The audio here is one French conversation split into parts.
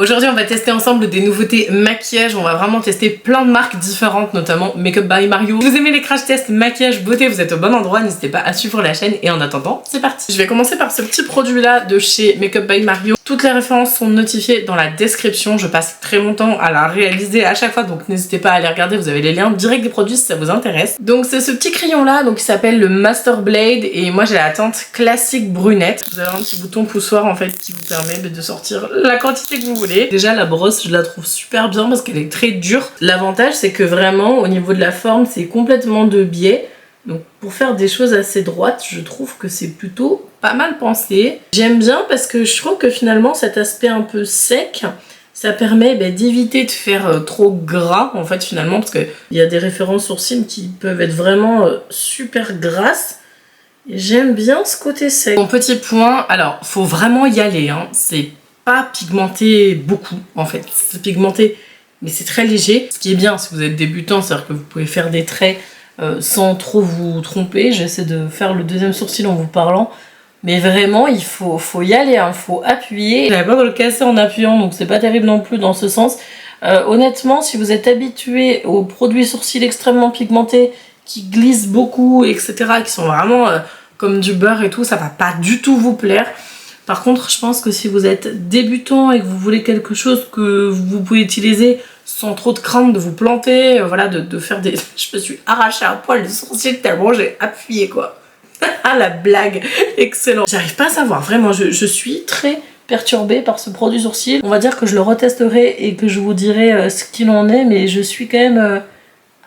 Aujourd'hui on va tester ensemble des nouveautés maquillage, on va vraiment tester plein de marques différentes, notamment Makeup by Mario. Si vous aimez les crash tests maquillage beauté, vous êtes au bon endroit, n'hésitez pas à suivre la chaîne et en attendant c'est parti. Je vais commencer par ce petit produit là de chez Makeup by Mario. Toutes les références sont notifiées dans la description, je passe très longtemps à la réaliser à chaque fois donc n'hésitez pas à aller regarder, vous avez les liens directs des produits si ça vous intéresse. Donc c'est ce petit crayon là, donc qui s'appelle le Master Blade et moi j'ai la teinte classique brunette. Vous avez un petit bouton poussoir en fait qui vous permet de sortir la quantité que vous voulez. Déjà la brosse je la trouve super bien parce qu'elle est très dure. L'avantage c'est que vraiment au niveau de la forme c'est complètement de biais. Donc pour faire des choses assez droites je trouve que c'est plutôt pas mal pensé. J'aime bien parce que je trouve que finalement cet aspect un peu sec ça permet d'éviter de faire trop gras en fait finalement parce qu'il y a des références sourcils qui peuvent être vraiment super grasses. J'aime bien ce côté sec. Mon petit point, alors faut vraiment y aller hein. C'est pas pigmenté beaucoup en fait, c'est pigmenté mais c'est très léger. Ce qui est bien si vous êtes débutant, c'est à dire que vous pouvez faire des traits sans trop vous tromper. J'essaie de faire le deuxième sourcil en vous parlant, mais vraiment il faut y aller, hein. Faut appuyer. J'avais peur de le casser en appuyant donc c'est pas terrible non plus dans ce sens. Honnêtement si vous êtes habitué aux produits sourcils extrêmement pigmentés qui glissent beaucoup etc, qui sont vraiment comme du beurre et tout, ça va pas du tout vous plaire. Par contre, je pense que si vous êtes débutant et que vous voulez quelque chose que vous pouvez utiliser sans trop de crainte de vous planter, voilà, de faire des... Je me suis arraché un poil de sourcil tellement j'ai appuyé quoi. Ah la blague, excellent. J'arrive pas à savoir, vraiment, je suis très perturbée par ce produit sourcil. On va dire que je le retesterai et que je vous dirai ce qu'il en est, mais je suis quand même...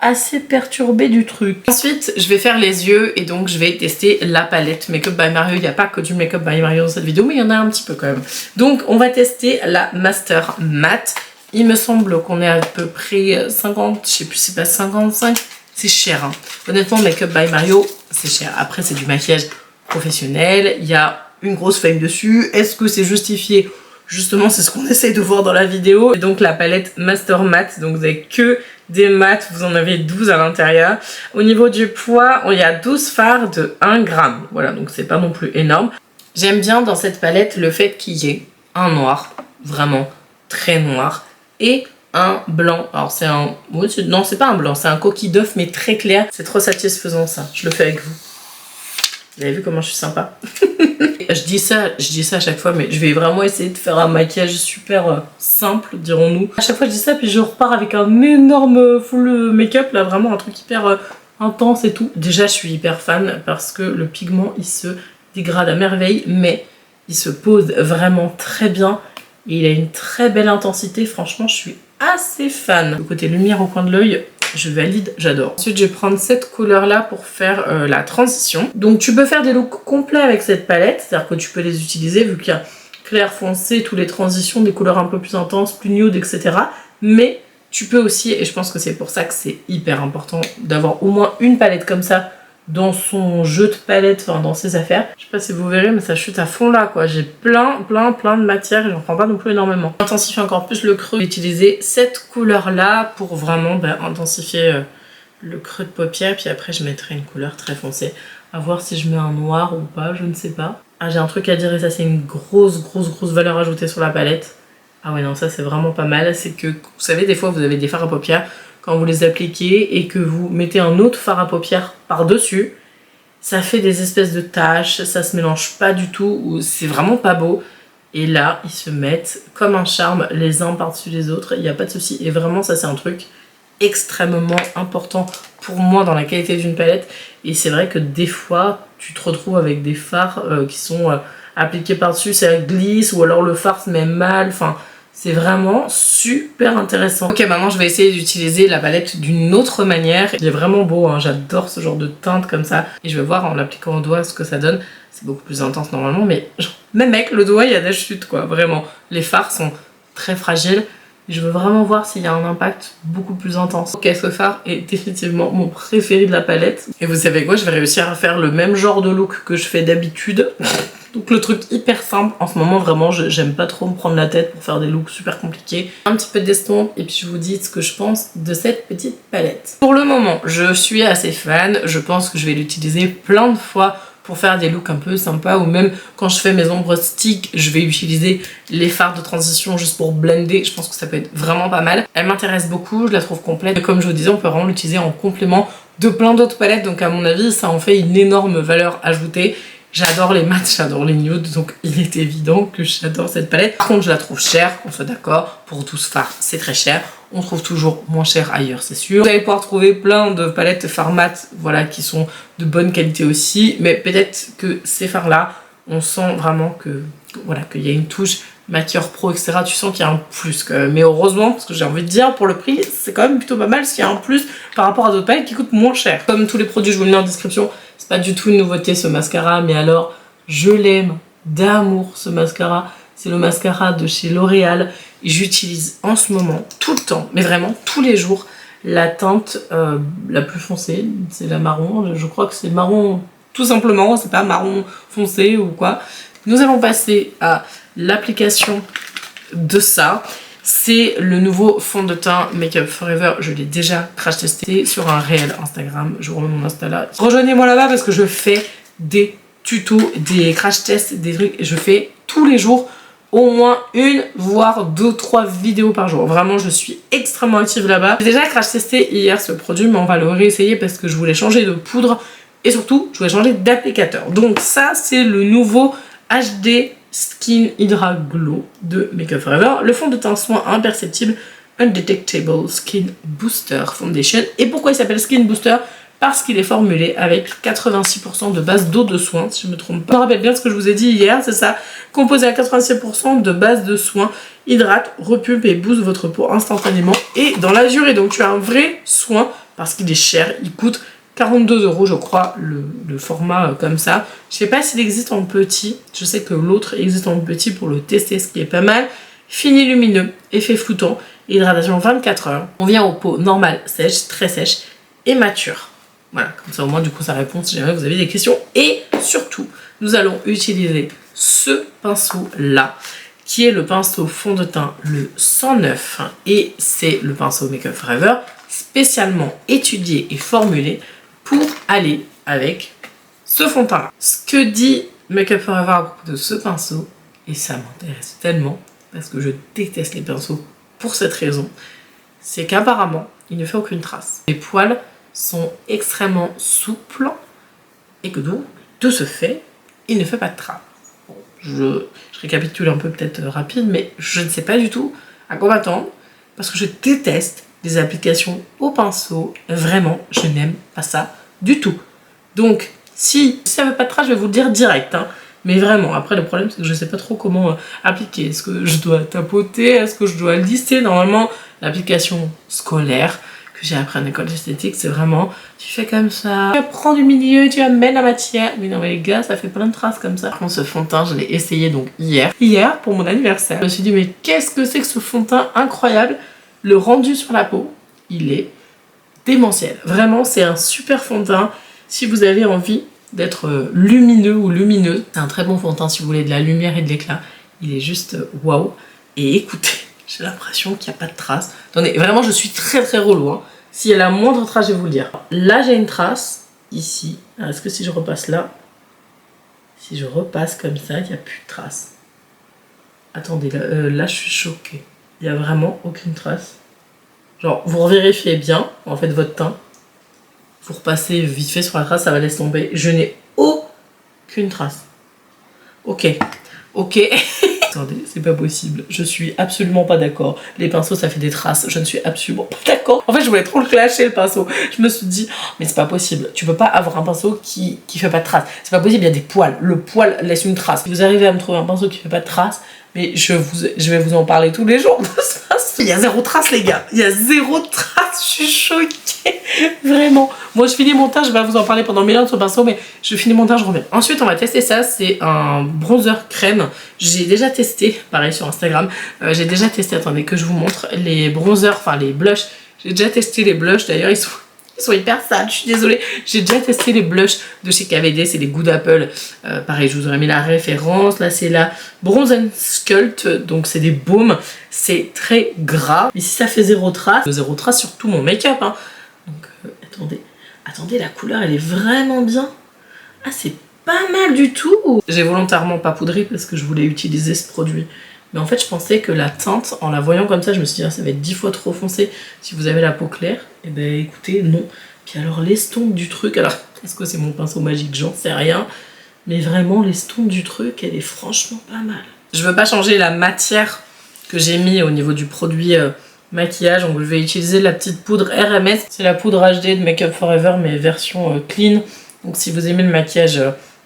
assez perturbée du truc. Ensuite je vais faire les yeux et donc je vais tester la palette Makeup by Mario. Il n'y a pas que du Makeup by Mario dans cette vidéo mais il y en a un petit peu quand même. Donc on va tester la Master Matte. Il me semble qu'on est à peu près 50, je sais plus, c'est pas 55. C'est cher hein. Honnêtement Makeup by Mario c'est cher. Après c'est du maquillage professionnel, il y a une grosse fame dessus. Est-ce que c'est justifié? Justement c'est ce qu'on essaye de voir dans la vidéo. Et donc la palette Master Matte, donc vous avez que des mattes, vous en avez 12 à l'intérieur. Au niveau du poids, il y a 12 fards de 1 gramme. Voilà, donc c'est pas non plus énorme. J'aime bien dans cette palette le fait qu'il y ait un noir, vraiment très noir, et un blanc. Alors c'est un... Non, c'est pas un blanc, c'est un coquille d'œuf, mais très clair. C'est trop satisfaisant ça. Je le fais avec vous. Vous avez vu comment je suis sympa? je dis ça à chaque fois, mais je vais vraiment essayer de faire un maquillage super simple, dirons-nous. À chaque fois je dis ça, puis je repars avec un énorme full make-up, là, vraiment un truc hyper intense et tout. Déjà, je suis hyper fan parce que le pigment, il se dégrade à merveille, mais il se pose vraiment très bien. Et il a une très belle intensité, franchement, je suis assez fan. Le côté lumière au coin de l'œil, je valide, j'adore. Ensuite, je vais prendre cette couleur-là pour faire la transition. Donc, tu peux faire des looks complets avec cette palette, c'est-à-dire que tu peux les utiliser, vu qu'il y a clair, foncé, tous les transitions, des couleurs un peu plus intenses, plus nude, etc. Mais tu peux aussi, et je pense que c'est pour ça que c'est hyper important d'avoir au moins une palette comme ça dans son jeu de palette, enfin dans ses affaires. Je sais pas si vous verrez, mais ça chute à fond là quoi. J'ai plein de matière et j'en prends pas non plus énormément. Intensifier encore plus le creux. J'ai utilisé cette couleur là pour vraiment intensifier le creux de paupière. Puis après je mettrai une couleur très foncée. À voir si je mets un noir ou pas, je ne sais pas. Ah, j'ai un truc à dire et ça c'est une grosse valeur ajoutée sur la palette. Ah ouais non, ça c'est vraiment pas mal. C'est que vous savez des fois vous avez des fards à paupières, quand vous les appliquez et que vous mettez un autre fard à paupières par-dessus, ça fait des espèces de taches, ça se mélange pas du tout, c'est vraiment pas beau. Et là, ils se mettent comme un charme les uns par-dessus les autres, il n'y a pas de souci. Et vraiment, ça c'est un truc extrêmement important pour moi dans la qualité d'une palette. Et c'est vrai que des fois, tu te retrouves avec des fards qui sont appliqués par-dessus, ça glisse, ou alors le fard se met mal, enfin... C'est vraiment super intéressant. Ok, maintenant je vais essayer d'utiliser la palette d'une autre manière. Il est vraiment beau, hein. J'adore ce genre de teinte comme ça. Et je vais voir en l'appliquant au doigt ce que ça donne. C'est beaucoup plus intense normalement, mais genre, même avec le doigt, il y a des chutes quoi, vraiment. Les fards sont très fragiles. Je veux vraiment voir s'il y a un impact beaucoup plus intense. Ok, ce fard est définitivement mon préféré de la palette. Et vous savez quoi, je vais réussir à faire le même genre de look que je fais d'habitude. Donc le truc hyper simple, en ce moment vraiment j'aime pas trop me prendre la tête pour faire des looks super compliqués. Un petit peu d'estompe et puis je vous dis ce que je pense de cette petite palette. Pour le moment je suis assez fan, je pense que je vais l'utiliser plein de fois pour faire des looks un peu sympas, ou même quand je fais mes ombres stick, je vais utiliser les fards de transition juste pour blender. Je pense que ça peut être vraiment pas mal. Elle m'intéresse beaucoup, je la trouve complète. Et comme je vous disais, on peut vraiment l'utiliser en complément de plein d'autres palettes, donc à mon avis, ça en fait une énorme valeur ajoutée. J'adore les mats, j'adore les nudes, donc il est évident que j'adore cette palette. Par contre, je la trouve chère, qu'on soit d'accord, pour 12 fards, c'est très cher. On trouve toujours moins cher ailleurs, c'est sûr. Vous allez pouvoir trouver plein de palettes fards mat, voilà, qui sont de bonne qualité aussi, mais peut-être que ces fards-là, on sent vraiment que, voilà, qu'il y a une touche maquilleur pro, etc. Tu sens qu'il y a un plus quand même. Mais heureusement, parce que j'ai envie de dire, pour le prix, c'est quand même plutôt pas mal s'il y a un plus par rapport à d'autres palettes qui coûtent moins cher. Comme tous les produits, je vous le mets en description. C'est pas du tout une nouveauté ce mascara, mais alors je l'aime d'amour ce mascara. C'est le mascara de chez L'Oréal. J'utilise en ce moment tout le temps, mais vraiment tous les jours, la teinte la plus foncée. C'est la marron. Je crois que c'est marron tout simplement. C'est pas marron foncé ou quoi. Nous allons passer à l'application de ça. C'est le nouveau fond de teint Make Up Forever. Je l'ai déjà crash testé sur un réel Instagram. Je vous remets mon Insta là. Rejoignez-moi là-bas parce que je fais des tutos, des crash tests, des trucs. Je fais tous les jours au moins une, voire 2-3 vidéos par jour. Vraiment, je suis extrêmement active là-bas. J'ai déjà crash testé hier ce produit, mais on va le réessayer parce que je voulais changer de poudre et surtout, je voulais changer d'applicateur. Donc ça, c'est le nouveau HD Skin Hydra Glow de Make Up Forever, le fond de teint soin imperceptible Undetectable Skin Booster Foundation. Et pourquoi il s'appelle Skin Booster? Parce qu'il est formulé avec 86% de base d'eau de soin, si je me trompe pas. Je me rappelle bien ce que je vous ai dit hier, c'est ça, composé à 86% de base de soin, hydrate, repulpe et booste votre peau instantanément et dans la durée. Donc tu as un vrai soin parce qu'il est cher, il coûte 42 € je crois le format comme ça. Je sais pas s'il existe en petit, je sais que l'autre existe en petit pour le tester, ce qui est pas mal. Fini lumineux, effet floutant, hydratation 24 heures. On vient aux peaux normales, sèches, très sèches et matures. Voilà, comme ça au moins du coup ça répond si jamais vous avez des questions. Et surtout, nous allons utiliser ce pinceau là, qui est le pinceau fond de teint le 109 et c'est le pinceau Make Up Forever spécialement étudié et formulé pour aller avec ce fond de teint là. Ce que dit Make Up Forever à propos de ce pinceau, et ça m'intéresse tellement parce que je déteste les pinceaux pour cette raison, c'est qu'apparemment il ne fait aucune trace. Les poils sont extrêmement souples et que donc de ce fait il ne fait pas de trace. Bon, je récapitule un peu peut-être rapide, mais je ne sais pas du tout à quoi m'attendre parce que je déteste les applications au pinceau. Vraiment, je n'aime pas ça du tout. Donc, si ça ne fait pas de trace, je vais vous le dire direct. Hein. Mais vraiment, après le problème c'est que je ne sais pas trop comment appliquer. Est-ce que je dois tapoter? Est-ce que je dois lisser? Normalement, l'application scolaire que j'ai appris en école d'esthétique, c'est vraiment, tu fais comme ça, tu prends du milieu, tu amènes la matière. Mais non mais les gars, ça fait plein de traces comme ça. Par contre, ce fond de teint, je l'ai essayé donc hier. Hier, pour mon anniversaire. Je me suis dit, mais qu'est-ce que c'est que ce fond de teint incroyable? Le rendu sur la peau, il est démentiel. Vraiment, c'est un super fond de teint. Si vous avez envie d'être lumineux ou lumineuse, c'est un très bon fond de teint si vous voulez de la lumière et de l'éclat. Il est juste waouh. Et écoutez, j'ai l'impression qu'il n'y a pas de trace. Attendez, vraiment, je suis très très relou. Hein. S'il y a la moindre trace, je vais vous le dire. Là, j'ai une trace ici. Est-ce que si je repasse là, si je repasse comme ça, il n'y a plus de trace. Attendez, là, je suis choquée. Il n'y a vraiment aucune trace. Genre, vous revérifiez bien, en fait, votre teint. Vous repassez vite fait sur la trace, ça va laisser tomber. Je n'ai aucune trace. Ok. Ok. Attendez, c'est pas possible. Je suis absolument pas d'accord. Les pinceaux, ça fait des traces. Je ne suis absolument pas d'accord. En fait, je voulais trop le clasher, le pinceau. Je me suis dit, oh, mais c'est pas possible. Tu peux pas avoir un pinceau qui fait pas de traces. C'est pas possible, il y a des poils. Le poil laisse une trace. Si vous arrivez à me trouver un pinceau qui fait pas de traces, mais je vais vous en parler tous les jours de ce pinceau. Il y a zéro trace, les gars. Il y a zéro trace. Je suis choquée. Vraiment. Moi, je finis mon teint. Je vais vous en parler pendant 1000 ans de ce pinceau, mais je finis mon teint, je reviens. Ensuite, on va tester ça. C'est un bronzer crème. J'ai déjà testé, pareil sur Instagram. J'ai déjà testé, attendez que je vous montre, les bronzers, enfin les blushs. J'ai déjà testé les blushs. D'ailleurs, ils sont hyper sales, je suis désolée. J'ai déjà testé les blushs de chez KVD, c'est les Good Apple. Pareil, je vous aurais mis la référence. Là, c'est la Bronze Sculpt, donc c'est des baumes. C'est très gras. Ici, ça fait zéro trace. Zéro trace sur tout mon make-up. Hein. Donc, attendez, la couleur, elle est vraiment bien. Ah, c'est pas mal du tout. J'ai volontairement pas poudré parce que je voulais utiliser ce produit. Mais en fait, je pensais que la teinte, en la voyant comme ça, je me suis dit, ah, ça va être 10 fois trop foncé si vous avez la peau claire. Et ben écoutez, non. Puis alors, l'estompe du truc, alors, est-ce que c'est mon pinceau magique? J'en sais rien. Mais vraiment, l'estompe du truc, elle est franchement pas mal. Je veux pas changer la matière que j'ai mis au niveau du produit maquillage. Donc, je vais utiliser la petite poudre RMS. C'est la poudre HD de Make Up Forever, mais version clean. Donc, si vous aimez le maquillage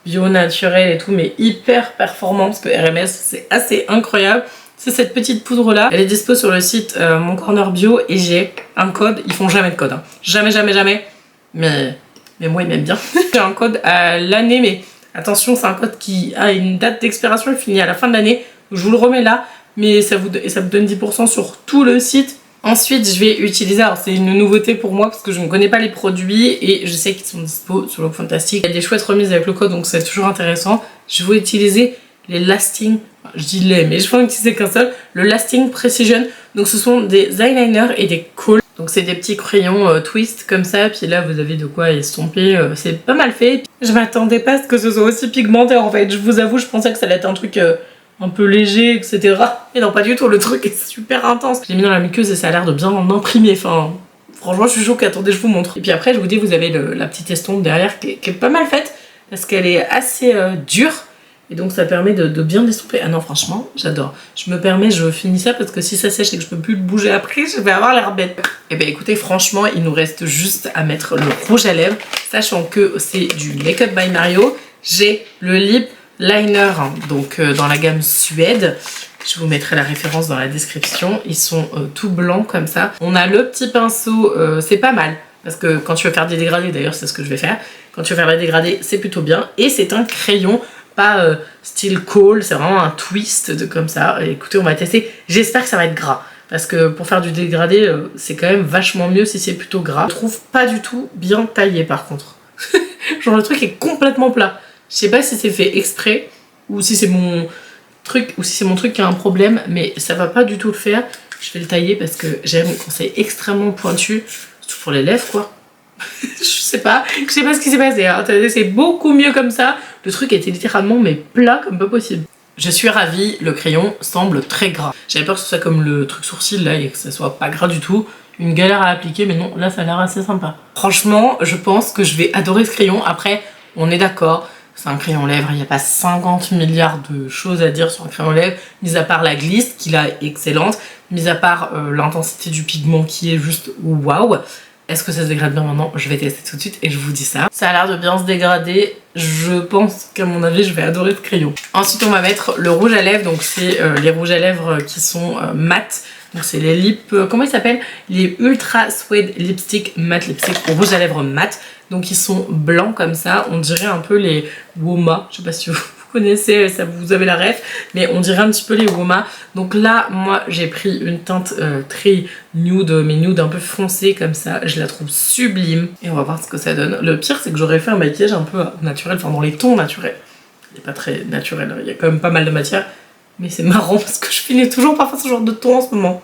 bio, naturel et tout, mais hyper performant, parce que RMS, c'est assez incroyable. C'est cette petite poudre là. Elle est dispo sur le site Mon Corner Bio et j'ai un code. Ils font jamais de code. Hein. Jamais, jamais, jamais. Mais moi, ils m'aiment bien. J'ai un code à l'année, mais attention, c'est un code qui a une date d'expiration. Il finit à la fin de l'année. Je vous le remets là. Mais ça vous donne 10% sur tout le site. Ensuite, je vais utiliser, alors c'est une nouveauté pour moi parce que je ne connais pas les produits et je sais qu'ils sont dispo sur Look Fantastic. Il y a des chouettes remises avec le code donc c'est toujours intéressant. Je vais utiliser les Lasting, je dis les, mais je vais en utiliser qu'un seul, le Lasting Precision. Donc ce sont des eyeliners et des cols. Donc c'est des petits crayons twist comme ça, puis là vous avez de quoi estomper, c'est pas mal fait. Je m'attendais pas à ce que ce soit aussi pigmenté en fait, je vous avoue, je pensais que ça allait être un truc un peu léger, etc. Et non, pas du tout, le truc est super intense. J'ai mis dans la muqueuse et ça a l'air de bien en imprimer. Enfin, franchement, je suis choquée. Attendez, je vous montre. Et puis après, je vous dis, vous avez la petite estompe derrière qui est pas mal faite parce qu'elle est assez dure. Et donc, ça permet de bien l'estomper. Ah non, franchement, j'adore. Je me permets, je finis ça parce que si ça sèche et que je peux plus le bouger après, je vais avoir l'air bête. Et ben écoutez, franchement, il nous reste juste à mettre le rouge à lèvres. Sachant que c'est du Make Up by Mario. J'ai le lip liner, donc dans la gamme Suède. Je vous mettrai la référence dans la description. Ils sont tout blancs comme ça. On a le petit pinceau, c'est pas mal. Parce que quand tu veux faire des dégradés, d'ailleurs c'est ce que je vais faire. Quand tu veux faire des dégradés, c'est plutôt bien. Et c'est un crayon, pas style kohl, c'est vraiment un twist de comme ça. Et écoutez, on va tester. J'espère que ça va être gras. Parce que pour faire du dégradé, c'est quand même vachement mieux si c'est plutôt gras. Je trouve pas du tout bien taillé par contre. Genre le truc est complètement plat. Je sais pas si c'est fait exprès ou si c'est mon truc qui a un problème, mais ça va pas du tout le faire. Je vais le tailler parce que j'aime quand c'est extrêmement pointu, surtout pour les lèvres quoi. je sais pas ce qui s'est passé. Hein. C'est beaucoup mieux comme ça. Le truc était littéralement mais plat comme pas possible. Je suis ravie, le crayon semble très gras. J'avais peur que ce soit comme le truc sourcil là et que ça soit pas gras du tout. Une galère à appliquer, mais non, là ça a l'air assez sympa. Franchement, je pense que je vais adorer ce crayon. Après, on est d'accord. C'est un crayon lèvres, il n'y a pas 50 milliards de choses à dire sur un crayon lèvres, mis à part la glisse qui là est excellente, mis à part l'intensité du pigment qui est juste waouh. Est-ce que ça se dégrade bien maintenant? Je vais tester tout de suite et je vous dis ça. Ça a l'air de bien se dégrader, je pense qu'à mon avis je vais adorer ce crayon. Ensuite on va mettre le rouge à lèvres, donc c'est les rouges à lèvres qui sont mat. Donc c'est les lip, comment ils s'appellent? Les Ultra Suede Lipstick Matte Lipstick rouge à lèvres mat. Donc ils sont blancs comme ça, on dirait un peu les Woma, je sais pas si vous connaissez, ça vous avez la ref, mais on dirait un petit peu les Woma. Donc là, moi j'ai pris une teinte très nude, mais nude un peu foncée comme ça, je la trouve sublime. Et on va voir ce que ça donne. Le pire c'est que j'aurais fait un maquillage un peu naturel, enfin dans les tons naturels. Il n'est pas très naturel, il y a quand même pas mal de matière. Mais c'est marrant parce que je finis toujours parfois ce genre de ton en ce moment.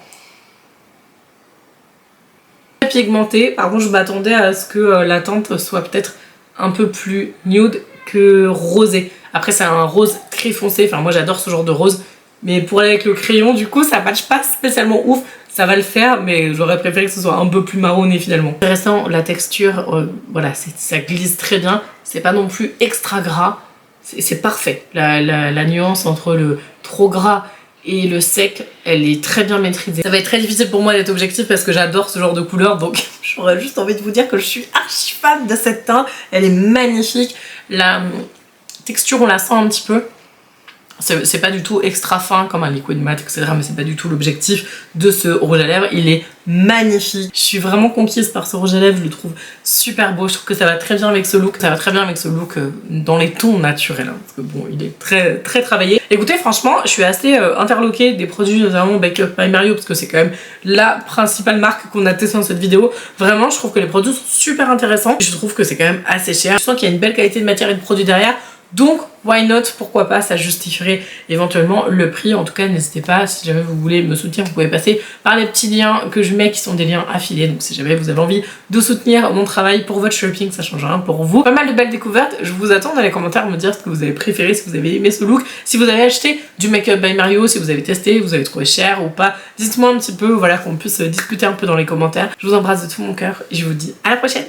Pigmenté, par contre je m'attendais à ce que la teinte soit peut-être un peu plus nude que rosé. Après c'est un rose très foncé, enfin moi j'adore ce genre de rose. Mais pour aller avec le crayon du coup ça matche pas spécialement ouf. Ça va le faire mais j'aurais préféré que ce soit un peu plus marronné finalement. Intéressant, la texture, voilà, ça glisse très bien. C'est pas non plus extra gras. C'est parfait. La nuance entre le trop gras et le sec, elle est très bien maîtrisée. Ça va être très difficile pour moi d'être objectif parce que j'adore ce genre de couleur, donc j'aurais juste envie de vous dire que je suis archi fan de cette teinte. Elle est magnifique. La texture, on la sent un petit peu. C'est pas du tout extra fin comme un liquid mat, etc. Mais c'est pas du tout l'objectif de ce rouge à lèvres. Il est magnifique. Je suis vraiment conquise par ce rouge à lèvres. Je le trouve super beau. Je trouve que ça va très bien avec ce look. Ça va très bien avec ce look dans les tons naturels. Hein, parce que bon, il est très très travaillé. Écoutez, franchement, je suis assez interloquée des produits, notamment Make Up by Mario, parce que c'est quand même la principale marque qu'on a testée dans cette vidéo. Vraiment, je trouve que les produits sont super intéressants. Je trouve que c'est quand même assez cher. Je sens qu'il y a une belle qualité de matière et de produits derrière. Donc why not, pourquoi pas, ça justifierait éventuellement le prix. En tout cas, n'hésitez pas, si jamais vous voulez me soutenir, vous pouvez passer par les petits liens que je mets qui sont des liens affiliés. Donc si jamais vous avez envie de soutenir mon travail pour votre shopping, ça change rien pour vous. Pas mal de belles découvertes, je vous attends dans les commentaires me dire ce que vous avez préféré, si vous avez aimé ce look, si vous avez acheté du Make Up by Mario, si vous avez testé, vous avez trouvé cher ou pas. Dites-moi un petit peu, voilà, qu'on puisse discuter un peu dans les commentaires. Je vous embrasse de tout mon cœur et je vous dis à la prochaine.